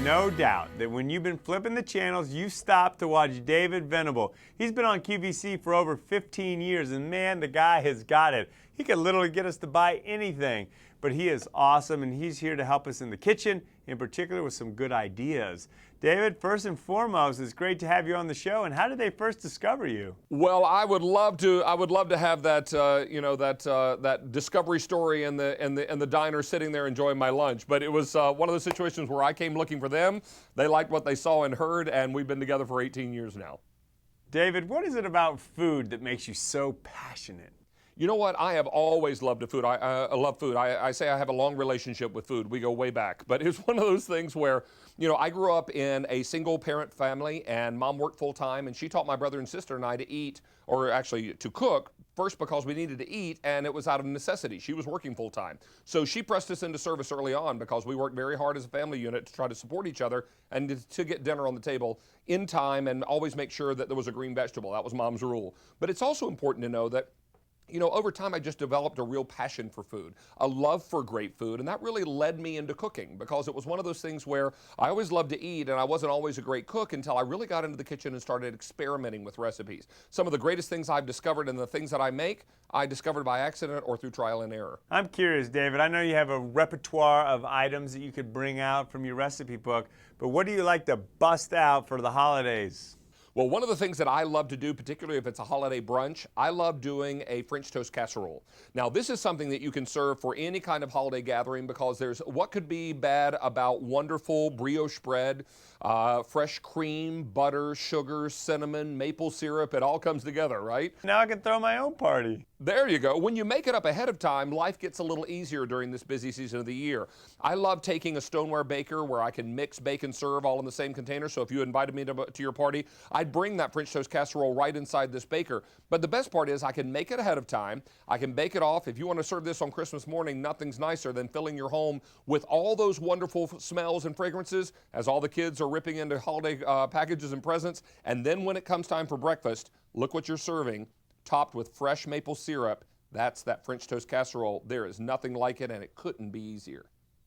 no doubt that when you've been flipping the channels, you stopped to watch David Venable. He's been on QVC for over 15 years, and man, the guy has got it. He can literally get us to buy anything, but he is awesome, and he's here to help us in the kitchen, in particular with some good ideas. David, first and foremost, it's great to have you on the show. And how did they first discover you? Well, I would love to have that, that discovery story in the diner, sitting there enjoying my lunch. But it was one of those situations where I came looking for them. They liked what they saw and heard, and we've been together for 18 years now. David, what is it about food that makes you so passionate? You know what? I have always loved food. I love food. I say I have a long relationship with food. We go way back. But it's one of those things where, I grew up in a single parent family, and mom worked full time, and she taught my brother and sister and I to eat, or actually to cook, first because we needed to eat, and it was out of necessity. She was working full time. So she pressed us into service early on because we worked very hard as a family unit to try to support each other and to get dinner on the table in time and always make sure that there was a green vegetable. That was mom's rule. But it's also important to know that over time I just developed a real passion for food, a love for great food, and that really led me into cooking because it was one of those things where I always loved to eat and I wasn't always a great cook until I really got into the kitchen and started experimenting with recipes. Some of the greatest things I've discovered and the things that I make, I discovered by accident or through trial and error. I'm curious, David. I know you have a repertoire of items that you could bring out from your recipe book, but what do you like to bust out for the holidays? Well, one of the things that I love to do, particularly if it's a holiday brunch, I love doing a French toast casserole. Now, this is something that you can serve for any kind of holiday gathering because there's what could be bad about wonderful brioche bread, fresh cream, butter, sugar, cinnamon, maple syrup. It all comes together, right? Now I can throw my own party. There you go. When you make it up ahead of time, life gets a little easier during this busy season of the year. I love taking a stoneware baker where I can mix, bake, and serve all in the same container. So if you invited me to your party, I'd bring that French toast casserole right inside this baker. But the best part is I can make it ahead of time. I can bake it off. If you want to serve this on Christmas morning, nothing's nicer than filling your home with all those wonderful smells and fragrances as all the kids are ripping into holiday packages and presents. And then when it comes time for breakfast, look what you're serving. Topped with fresh maple syrup. That's that French toast casserole. There is nothing like it, and it couldn't be easier.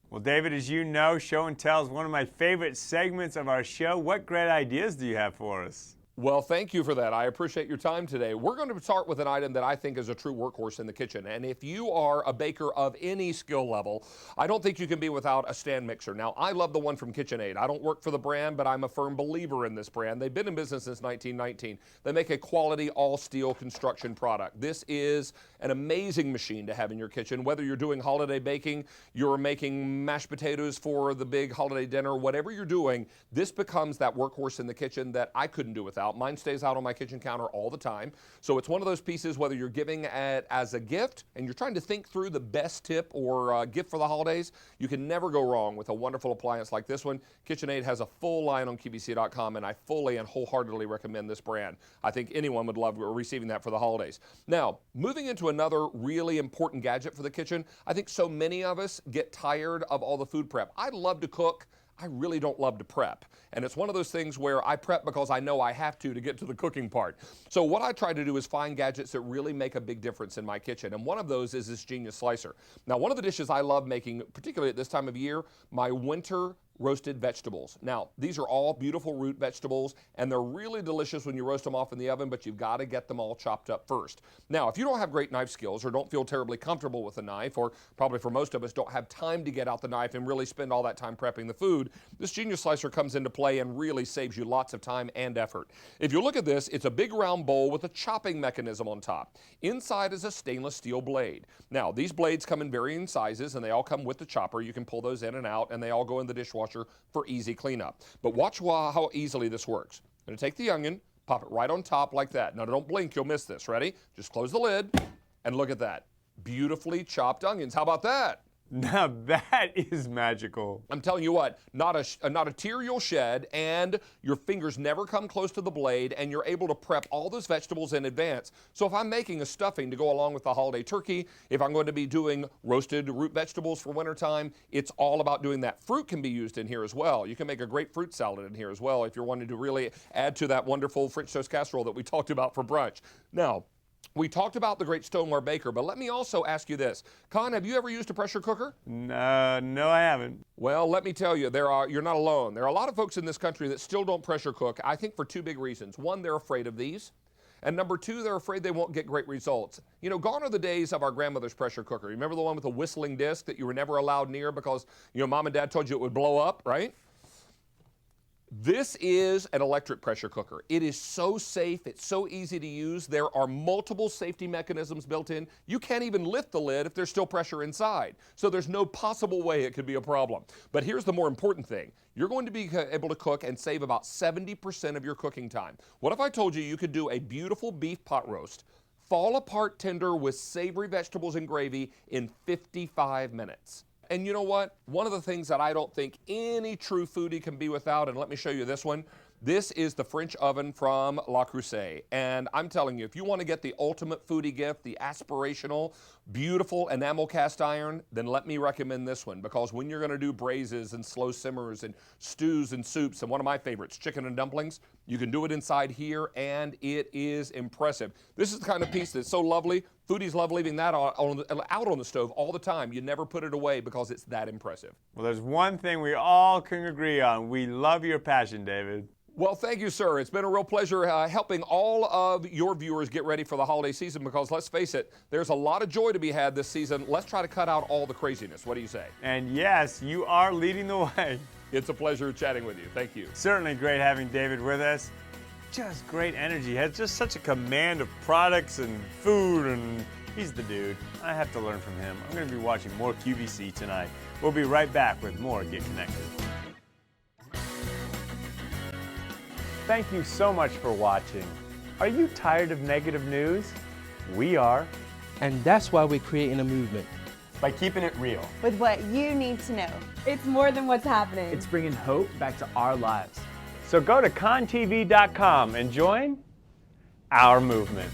Well, David, as you know, Show and Tell is one of my favorite segments of our show. What great ideas do you have for us? Well, thank you for that. I appreciate your time today. We're going to start with an item that I think is a true workhorse in the kitchen. And if you are a baker of any skill level, I don't think you can be without a stand mixer. Now, I love the one from KitchenAid. I don't work for the brand, but I'm a firm believer in this brand. They've been in business since 1919. They make a quality all-steel construction product. This is an amazing machine to have in your kitchen. Whether you're doing holiday baking, you're making mashed potatoes for the big holiday dinner, whatever you're doing, this becomes that workhorse in the kitchen that I couldn't do without. Mine stays out on my kitchen counter all the time. So it's one of those pieces, whether you're giving it as a gift and you're trying to think through the best tip or gift for the holidays, you can never go wrong with a wonderful appliance like this one. KitchenAid has a full line on QVC.com, and I fully and wholeheartedly recommend this brand. I think anyone would love receiving that for the holidays. Now, moving into another really important gadget for the kitchen, I think so many of us get tired of all the food prep. I love to cook. I really don't love to prep. And it's one of those things where I prep because I know I have to get to the cooking part. So what I try to do is find gadgets that really make a big difference in my kitchen. And one of those is this Genius Slicer. Now, one of the dishes I love making, particularly at this time of year, my winter roasted vegetables. Now, these are all beautiful root vegetables, and they're really delicious when you roast them off in the oven, but you've got to get them all chopped up first. Now, if you don't have great knife skills or don't feel terribly comfortable with a knife, or probably for most of us don't have time to get out the knife and really spend all that time prepping the food, this Genius Slicer comes into play and really saves you lots of time and effort. If you look at this, it's a big round bowl with a chopping mechanism on top. Inside is a stainless steel blade. Now, these blades come in varying sizes, and they all come with the chopper. You can pull those in and out, and they all go in the dishwasher for easy cleanup. But watch how easily this works. I'm going to take the onion, pop it right on top like that. Now, don't blink, you'll miss this. Ready? Just close the lid, and look at that. Beautifully chopped onions. How about that? Now that is magical. I'm telling you what, not a tear you'll shed, and your fingers never come close to the blade, and you're able to prep all those vegetables in advance. So if I'm making a stuffing to go along with the holiday turkey, if I'm going to be doing roasted root vegetables for wintertime, it's all about doing that. Fruit can be used in here as well. You can make a great fruit salad in here as well if you're wanting to really add to that wonderful French toast casserole that we talked about for brunch. Now, We talked about the great stoneware baker, but let me also ask you this. Con, have you ever used a pressure cooker? No, I haven't. Well, let me tell you, you're not alone. There are a lot of folks in this country that still don't pressure cook, I think for two big reasons. One, they're afraid of these. And number two, they're afraid they won't get great results. You know, gone are the days of our grandmother's pressure cooker. Remember the one with the whistling disc that you were never allowed near because, mom and dad told you it would blow up, right? This is an electric pressure cooker. It is so safe. It's so easy to use. There are multiple safety mechanisms built in. You can't even lift the lid if there's still pressure inside. So there's no possible way it could be a problem. But here's the more important thing. You're going to be able to cook and save about 70% of your cooking time. What if I told you you could do a beautiful beef pot roast, fall apart tender with savory vegetables and gravy in 55 minutes? And you know what? One of the things that I don't think any true foodie can be without, and let me show you this one. This is the French oven from Le Creuset. And I'm telling you, if you want to get the ultimate foodie gift, the aspirational, beautiful enamel cast iron, then let me recommend this one. Because when you're going to do braises and slow simmers and stews and soups, and one of my favorites, chicken and dumplings, you can do it inside here, and it is impressive. This is the kind of piece that's so lovely. Foodies love leaving that out on the stove all the time. You never put it away because it's that impressive. Well, there's one thing we all can agree on. We love your passion, David. Well, thank you, sir. It's been a real pleasure helping all of your viewers get ready for the holiday season because, let's face it, there's a lot of joy to be had this season. Let's try to cut out all the craziness. What do you say? And yes, you are leading the way. It's a pleasure chatting with you. Thank you. Certainly great having David with us. Just great energy. Has just such a command of products and food, and he's the dude. I have to learn from him. I'm going to be watching more QVC tonight. We'll be right back with more Get Connected. Thank you so much for watching. Are you tired of negative news? We are. And that's why we're creating a movement. By keeping it real. With what you need to know. It's more than what's happening. It's bringing hope back to our lives. So go to contv.com and join our movement.